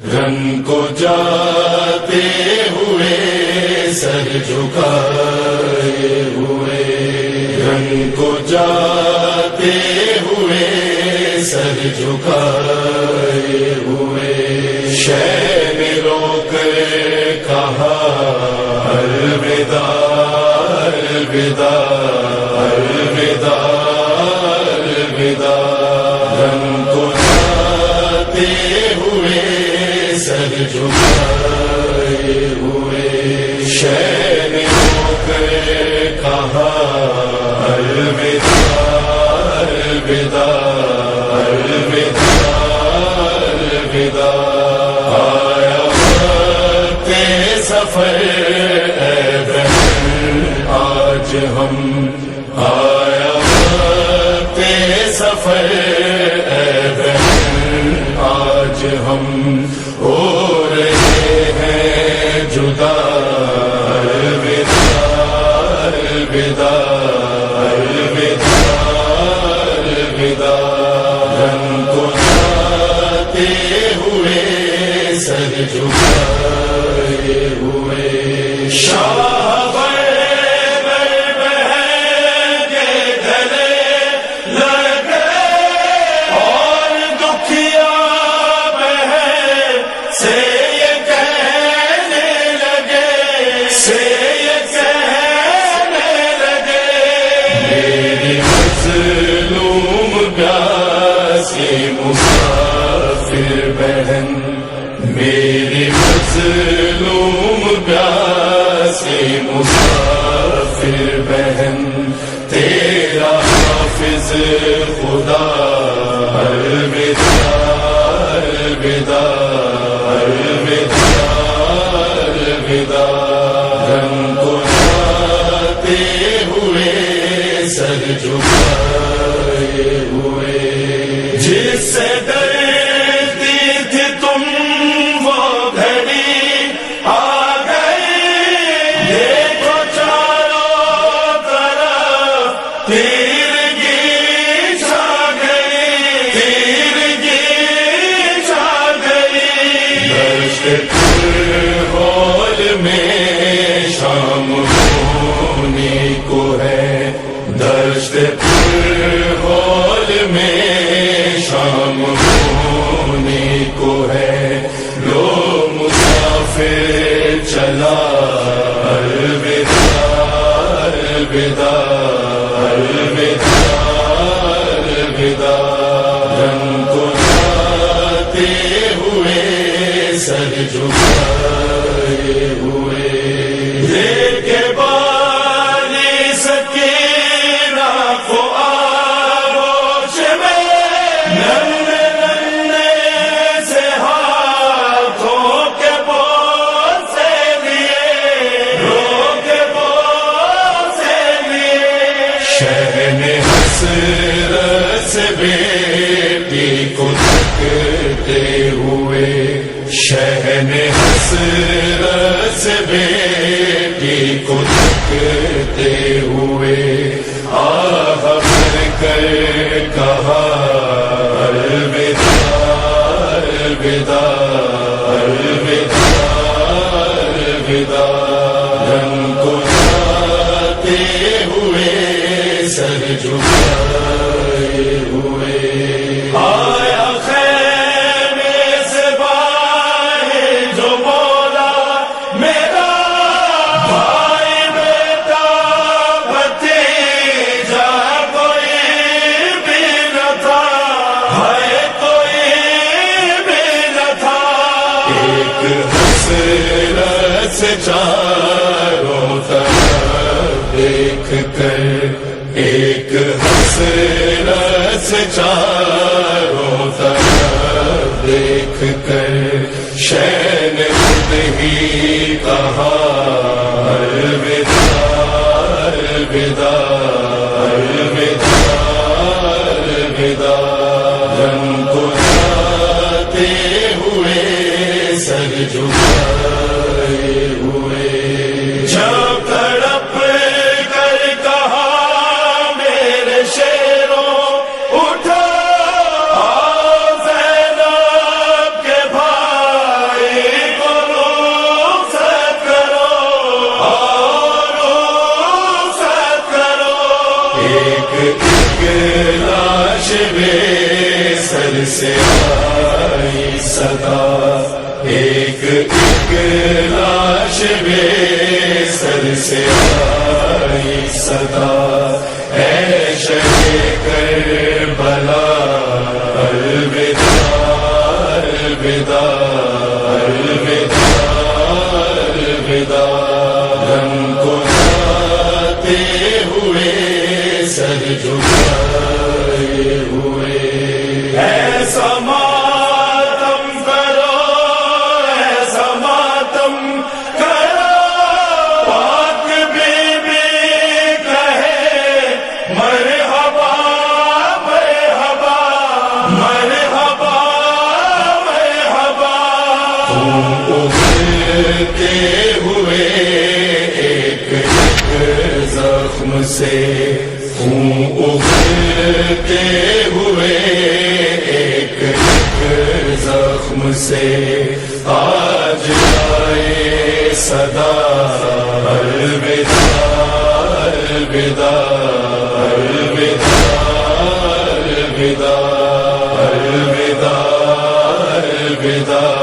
رن کو جاتے ہوئے سر جھکائے ہوئے، رن کو جاتے ہوئے سر جھکائے ہوئے، شہ نے رو کر کہا الوداع الوداع الوداع الوداع، رن کو جاتے ہوئے سر جھکائے ہوئے، شہ نے رو کر کہا الوداع الوداع الوداع الوداع، آیا وقت سفر اے بہن آج ہم، آیا وقت سفر اے بہن آج ہم، ہو رہے ہیں جدا الوداع الوداع الوداع الوداع، رن کو جاتے ہوئے سر جھکائے ہوئے، شاہ مسافر بہن، میری مظلوم پیاسی مسافر بہن، تیرا حافظ خدا الوداع الوداع الوداع الوداع، رن کو جاتے ہوئے سر جھکائے ہوئے، جس سے ڈرتی تھی تم وہ گھڑی آ گئی، دیکھو چاروں طرف تیرگی چھا گئی، تیرگی چھا گئی، دشت ہول میں شام ہونے کو ہے، دشت ہول میں شام ہونے کو ہے، لو مسافر چلا الوداع الوداع الوداع الوداع، رن کو جاتے ہوئے سر جھکائے ہوئے، دیکھے بانی سکینہ کو آغوش میں، ننے ننے سے ہاتھوں کے بول سے لیے، رو کے بول سے لیے، شہن حسرت سے بیٹی کو تکتے ہوئے، شہن حسرت سے بیٹی کو تکتے ہوئے، آہ بھر کر کہا الوداع الوداع الوداع الوداع، رن کو جاتے ہوئے سر جھکائے ہوئے، آیا خیمے سے باہر جو مولا میرا بھائی بیٹا بھتیجا کوئی بھی نہ تھا، ہے کوئی بھی نہ تھا، ایک حسرت سے چاروں طرف دیکھ کر، ایک حسرت سے چاروں طرف دیکھ کر، شہ نے خود ہی کہا الوداع الوداع الوداع الوداع، رن کو جاتے ہوئے سر جھکائے ہوئے، جب تڑپ کر کہا میرے شیروں اٹھو، آؤ زینب کے بھائی صدا، ایک ایک لاش بے سر سے آئی صدا، اے شہید کربلا الوداع الوداع الوداع الوداع، غم کو جاتے ہوئے سر جھکائے ہوئے، ایسا ماتم کرو ایسا ماتم کرو، پاک بی بی کہے مرحبا مرحبا مرحبا مرحبا، خون اگلتے ہوئے ایک ایک زخم سے، خون اگلتے ہوئے ایک ایک زخم سے، آج آئے صدا الوداع الوداع الوداع الوداع الوداع الوداع